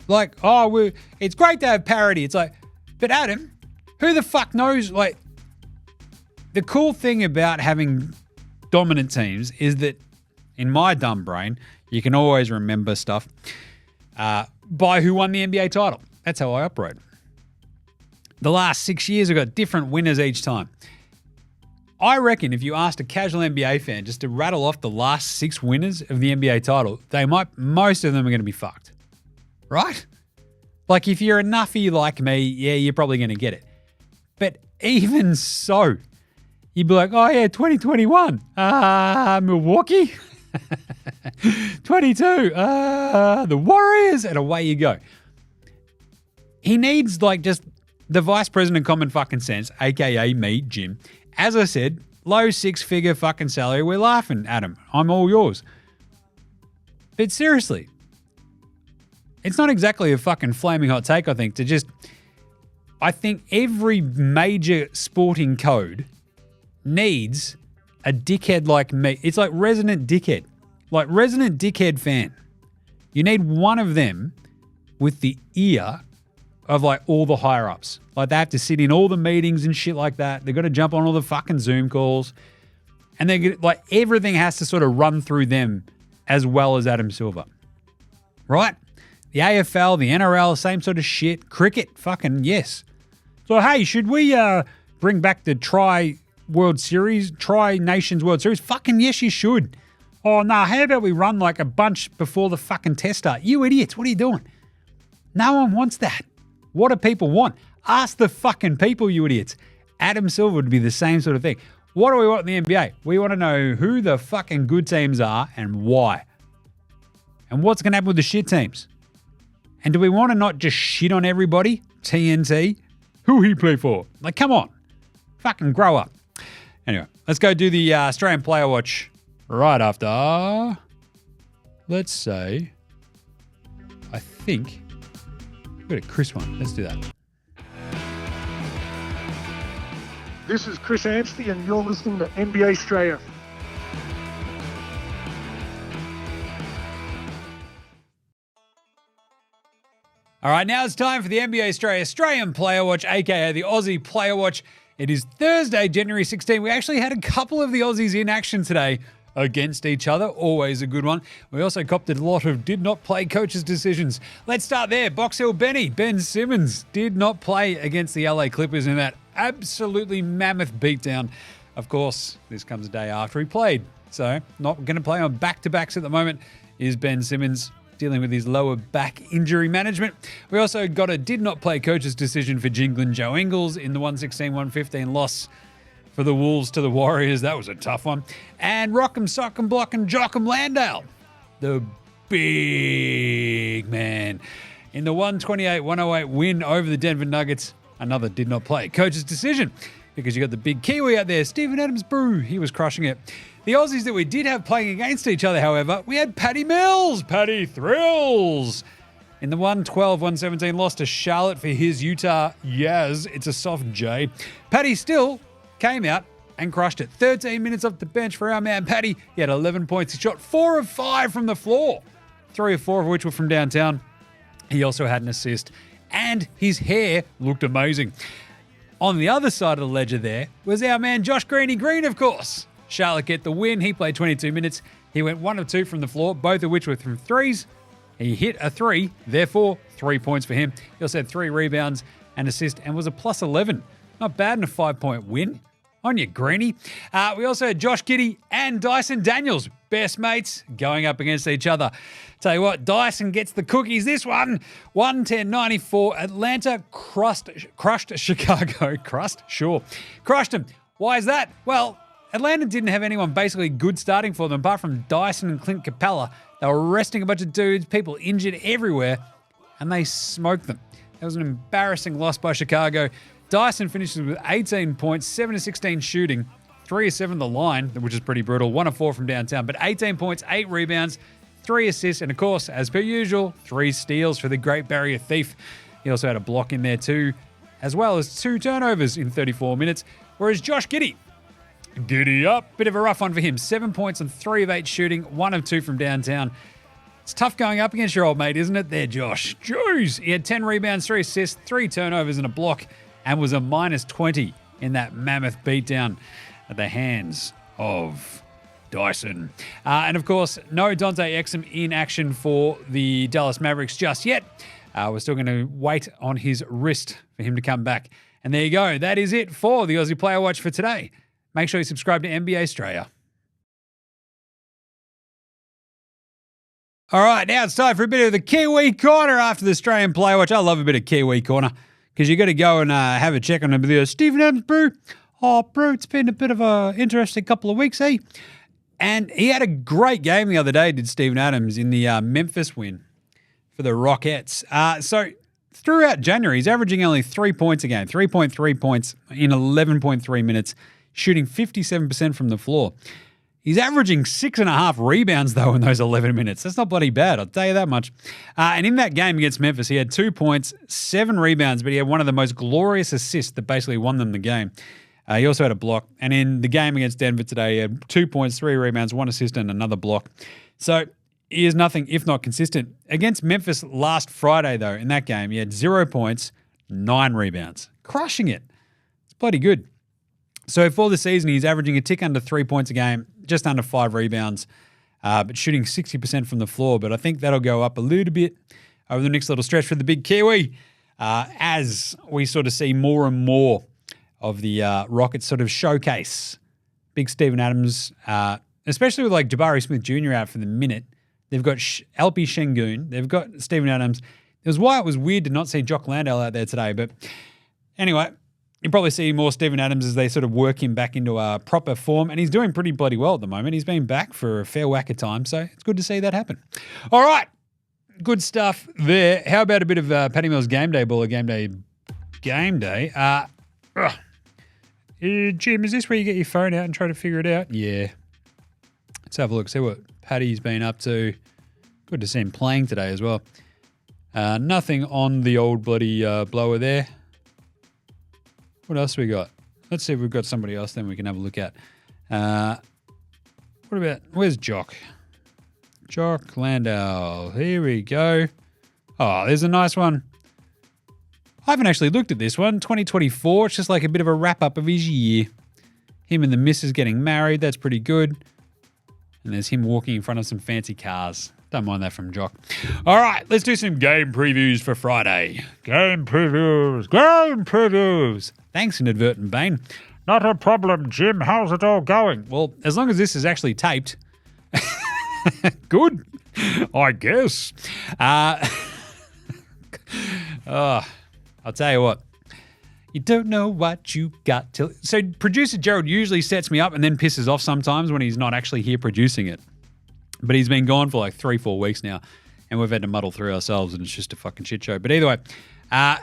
Like, it's great to have parody. It's like, but Adam, who the fuck knows, like, the cool thing about having dominant teams is that, in my dumb brain, you can always remember stuff by who won the NBA title. That's how I operate. The last 6 years, we've got different winners each time. I reckon if you asked a casual NBA fan just to rattle off the last 6 winners of the NBA title, most of them are going to be fucked. Right? Like, if you're a nuffy like me, yeah, you're probably going to get it. But even so, you'd be like, oh yeah, 2021, Milwaukee. 22. The Warriors, and away you go. He needs like just the vice president of common fucking sense, aka me, Jim. As I said, low six-figure fucking salary. We're laughing at him. I'm all yours. But seriously, it's not exactly a fucking flaming hot take, I think, to just... I think every major sporting code needs a dickhead like me. It's like resident dickhead. Like resident dickhead fan. You need one of them with the ear of like all the higher ups. Like they have to sit in all the meetings and shit like that. They've got to jump on all the fucking Zoom calls. And they like everything has to sort of run through them as well as Adam Silver. Right? The AFL, the NRL, same sort of shit. Cricket, fucking yes. So hey, should we bring back the Tri Nations World Series? Fucking yes, you should. Oh no, how about we run like a bunch before the fucking test start? You idiots, what are you doing? No one wants that. What do people want? Ask the fucking people, you idiots. Adam Silver would be the same sort of thing. What do we want in the NBA? We want to know who the fucking good teams are and why. And what's going to happen with the shit teams. And do we want to not just shit on everybody? TNT? Who he play for? Like, come on. Fucking grow up. Anyway, let's go do the Australian Player Watch right after, let's say, I think... Got a Chris one. Let's do that. This is Chris Anstey, and you're listening to NBA Straya. All right, now it's time for the NBA Straya Australian Player Watch, aka the Aussie Player Watch. It is Thursday, January 16. We actually had a couple of the Aussies in action today against each other. Always a good one. We also copped a lot of did not play coaches' decisions. Let's start there. Box Hill Benny, Ben Simmons, did not play against the LA Clippers in that absolutely mammoth beatdown. Of course, this comes a day after he played. So not going to play on back-to-backs at the moment is Ben Simmons, dealing with his lower back injury management. We also got a did not play coach's decision for Jingling Joe Ingles in the 116-115 loss for the Wolves to the Warriors. That was a tough one. And Rock'em Sock'em Block'em Jock'em Landale, the big man, in the 128-108 win over the Denver Nuggets. Another did not play coach's decision because you got the big Kiwi out there, Steven Adams Brew. He was crushing it. The Aussies that we did have playing against each other, however, we had Paddy Mills, Paddy Thrills, in the 112-117 loss to Charlotte for his Utah Jazz. It's a soft J. Paddy still came out and crushed it. 13 minutes off the bench for our man Paddy. He had 11 points. He shot 4 of 5 from the floor, 3 of 4 of which were from downtown. He also had an assist, and his hair looked amazing. On the other side of the ledger there was our man Josh Greeny Green, of course. Charlotte get the win. He played 22 minutes. He went 1 of 2 from the floor, both of which were from threes. He hit a 3, therefore 3 points for him. He also had 3 rebounds and assist and was a plus 11. Not bad in a 5-point win. On you, Greeny. We also had Josh Giddey and Dyson Daniels, best mates, going up against each other. Tell you what, Dyson gets the cookies this one. 110-94. Atlanta crushed Chicago. Crushed? Sure. Crushed them. Why is that? Well, Atlanta didn't have anyone basically good starting for them, apart from Dyson and Clint Capella. They were resting a bunch of dudes, people injured everywhere, and they smoked them. That was an embarrassing loss by Chicago. Dyson finishes with 18 points, 7 of 16 shooting, 3 of 7 the line, which is pretty brutal, 1 of 4 from downtown, but 18 points, 8 rebounds, 3 assists, and of course, as per usual, 3 steals for the Great Barrier Thief. He also had a block in there too, as well as 2 turnovers in 34 minutes, whereas Josh Giddey, giddy up, bit of a rough one for him, 7 points and 3 of 8 shooting, 1 of 2 from downtown. It's tough going up against your old mate, isn't it? There, Josh. Jeez. He had 10 rebounds, 3 assists, 3 turnovers and a block, and was a minus 20 in that mammoth beatdown at the hands of Dyson. And of course, no Dante Exum in action for the Dallas Mavericks just yet. We're still going to wait on his wrist for him to come back. And there you go. That is it for the Aussie Player Watch for today. Make sure you subscribe to NBA Straya. All right, now it's time for a bit of the Kiwi Korner after the Australian Player Watch. I love a bit of Kiwi Korner because you got to go and have a check on the Steven Adams Brew. Oh, Brew, it's been a bit of an interesting couple of weeks, eh? And he had a great game the other day, did Steven Adams, in the Memphis win for the Rockettes. So throughout January, he's averaging only 3 points a game, 3.3 points in 11.3 minutes, shooting 57% from the floor. He's averaging 6.5 rebounds, though, in those 11 minutes. That's not bloody bad, I'll tell you that much. And in that game against Memphis, he had 2 points, 7 rebounds, but he had one of the most glorious assists that basically won them the game. He also had a block. And in the game against Denver today, he had 2 points, 3 rebounds, 1 assist, and another block. So he is nothing if not consistent. Against Memphis last Friday, though, in that game, he had 0 points, 9 rebounds. Crushing it. It's bloody good. So for the season, he's averaging a tick under 3 points a game, just under 5 rebounds, but shooting 60% from the floor. But I think that'll go up a little bit over the next little stretch for the big Kiwi as we sort of see more and more of the Rockets sort of showcase big Steven Adams, especially with like Jabari Smith Jr. out for the minute. They've got LP Şengün. They've got Steven Adams. It was why it was weird to not see Jock Landale out there today. But anyway, you'll probably see more Steven Adams as they sort of work him back into a proper form. And he's doing pretty bloody well at the moment. He's been back for a fair whack of time. So it's good to see that happen. All right. Good stuff there. How about a bit of Paddy Mills Game Day Ball or Game Day? Jim, is this where you get your phone out and try to figure it out? Yeah. Let's have a look. See what Paddy's been up to. Good to see him playing today as well. Nothing on the old bloody blower there. What else we got? Let's see if we've got somebody else then we can have a look at. What about, where's Jock? Jock Landale. Here we go. Oh, there's a nice one. I haven't actually looked at this one. 2024. It's just like a bit of a wrap-up of his year. Him and the missus getting married. That's pretty good. And there's him walking in front of some fancy cars. Don't mind that from Jock. All right, let's do some game previews for Friday. Game previews. Thanks, Inadvertent Bane. Not a problem, Jim. How's it all going? Well, as long as this is actually taped. Good, I guess. I'll tell you what. You don't know what you got till... So producer Gerald usually sets me up and then pisses off sometimes when he's not actually here producing it. But he's been gone for like 3-4 weeks now, and we've had to muddle through ourselves, and it's just a fucking shit show. But either way, I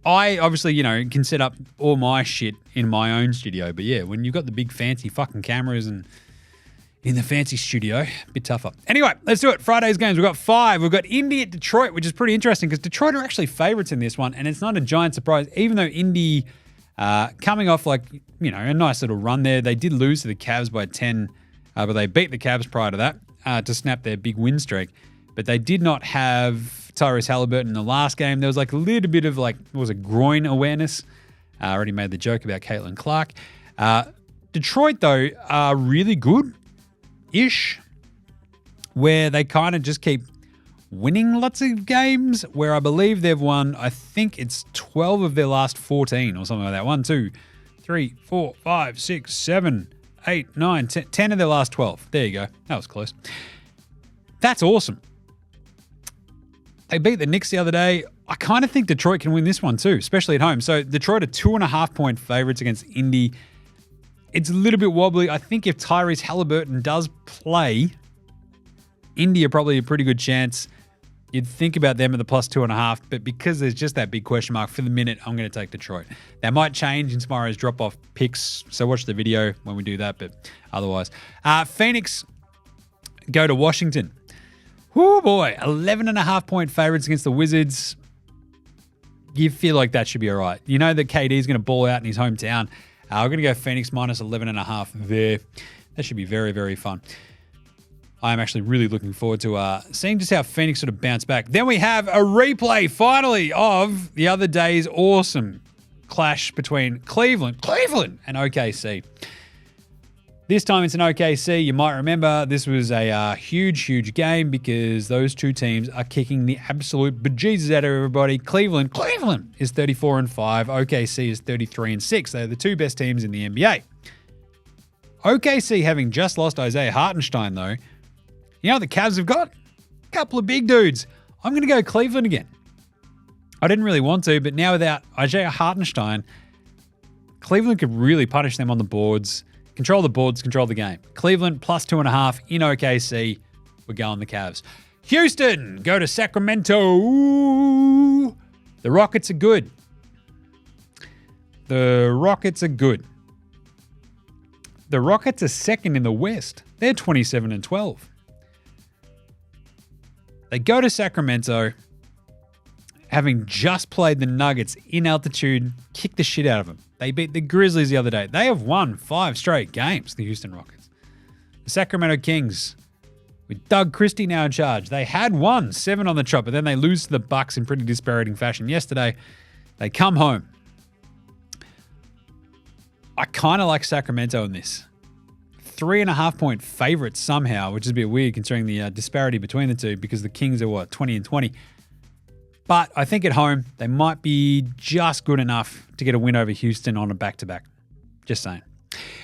obviously, can set up all my shit in my own studio. But yeah, when you've got the big fancy fucking cameras and in the fancy studio, a bit tougher. Anyway, let's do it. Friday's games. We've got 5. We've got Indy at Detroit, which is pretty interesting because Detroit are actually favourites in this one, and it's not a giant surprise, even though Indy, coming off like, a nice little run there. They did lose to the Cavs by 10, but they beat the Cavs prior to that to snap their big win streak. But they did not have Tyrese Halliburton in the last game. There was like a little bit of groin awareness. I already made the joke about Caitlin Clark. Detroit, though, are really good-ish, where they kind of just keep winning lots of games, where I believe they've won, I think it's 12 of their last 14 or something like that. 1, 2, 3, 4, 5, 6, 7, 8, 9, 10 of their last 12. There you go. That was close. That's awesome. They beat the Knicks the other day. I kind of think Detroit can win this one too, especially at home. So Detroit are 2.5-point favorites against Indy. It's a little bit wobbly. I think if Tyrese Halliburton does play, Indy are probably a pretty good chance. You'd think about them at the plus 2.5, but because there's just that big question mark for the minute, I'm going to take Detroit. That might change in tomorrow's drop-off picks, so watch the video when we do that, but otherwise. Phoenix go to Washington. Oh boy, 11.5-point favorites against the Wizards. You feel like that should be all right. You know that KD is going to ball out in his hometown. We're going to go Phoenix minus 11.5 there. That should be very, very fun. I'm actually really looking forward to seeing just how Phoenix sort of bounce back. Then we have a replay, finally, of the other day's awesome clash between Cleveland and OKC. This time it's in OKC. You might remember this was a huge, huge game because those two teams are kicking the absolute bejesus out of everybody. Cleveland is 34-5. OKC is 33-6. They're the two best teams in the NBA. OKC having just lost Isaiah Hartenstein, though. You know what the Cavs have got? A couple of big dudes. I'm going to go Cleveland again. I didn't really want to, but now without Isaiah Hartenstein, Cleveland could really punish them on the boards, Control the boards, control the game. Cleveland plus 2.5 in OKC. We're going the Cavs. Houston, go to Sacramento. Ooh. The Rockets are good. The Rockets are second in the West. They're 27-12. They go to Sacramento, having just played the Nuggets in altitude, kicked the shit out of them. They beat the Grizzlies the other day. They have won 5 straight games, the Houston Rockets. The Sacramento Kings, with Doug Christie now in charge, they had won 7 on the trot, but then they lose to the Bucks in pretty dispiriting fashion yesterday. They come home. I kind of like Sacramento in this. 3.5-point favorites somehow, which is a bit weird considering the disparity between the two because the Kings are, 20-20. But I think at home, they might be just good enough to get a win over Houston on a back-to-back. Just saying.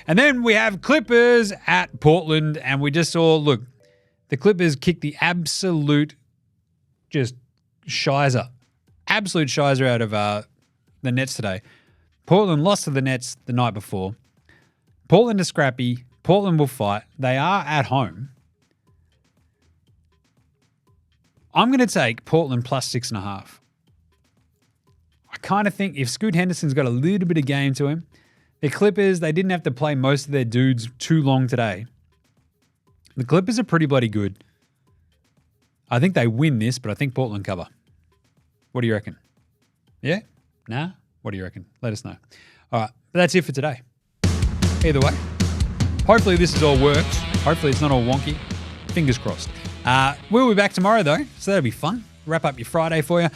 And then we have Clippers at Portland, and we just saw, look, the Clippers kicked the absolute shizer out of the Nets today. Portland lost to the Nets the night before. Portland is scrappy. Portland will fight. They are at home. I'm going to take Portland plus 6.5. I kind of think if Scoot Henderson's got a little bit of game to him, the Clippers, they didn't have to play most of their dudes too long today. The Clippers are pretty bloody good. I think they win this, but I think Portland cover. What do you reckon? Yeah? Nah? What do you reckon? Let us know. All right. That's it for today. Either way, hopefully this has all worked. Hopefully it's not all wonky. Fingers crossed. We'll be back tomorrow, though, so that'll be fun. Wrap up your Friday for you.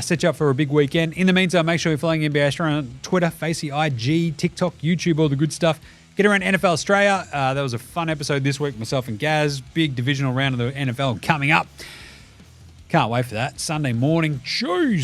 Set you up for a big weekend. In the meantime, make sure you're following NBA Straya on Twitter, Facey, IG, TikTok, YouTube, all the good stuff. Get around NFL Straya. That was a fun episode this week, myself and Gaz. Big divisional round of the NFL coming up. Can't wait for that. Sunday morning.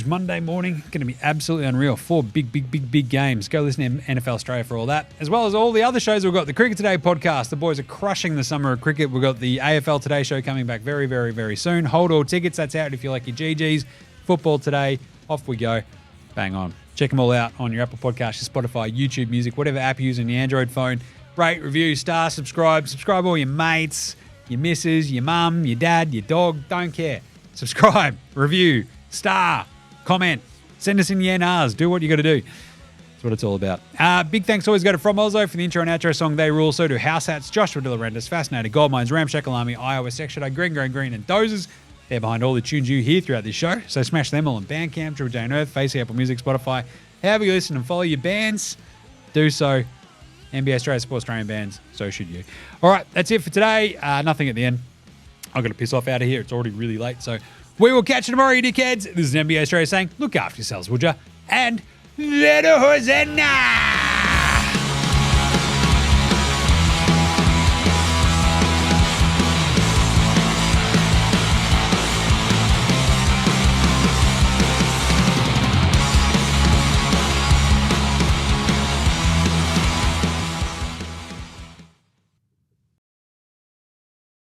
Monday morning. Going to be absolutely unreal. 4 big games. Go listen to NFL Straya for all that. As well as all the other shows we've got. The Cricket Today podcast. The boys are crushing the summer of cricket. We've got the AFL Today show coming back very, very, very soon. Hold all tickets. That's out if you like your GGs. Football Today. Off we go. Bang on. Check them all out on your Apple Podcast, your Spotify, YouTube Music, whatever app you use on your Android phone. Rate, review, star, subscribe. Subscribe all your mates, your missus, your mum, your dad, your dog. Don't care. Subscribe, review, star, comment, send us in the NRs. Do what you got to do. That's what it's all about. Big thanks always go to From Oslo for the intro and outro song They Rule. So do House Hats, Joshua De Laurentiis, Fascinated, Goldmines, Ramshackle Army, Iowa Section, Green, and Dozers. They're behind all the tunes you hear throughout this show. So smash them all on Bandcamp, Triple J and Earth, Facey, Apple Music, Spotify. However you listen and follow your bands, do so. NBA Straya supports Australian bands, so should you. All right, that's it for today. Nothing at the end. I've got to piss off out of here. It's already really late. So we will catch you tomorrow, you dickheads. This is NBA Straya saying, look after yourselves, would ya? And little Hosanna!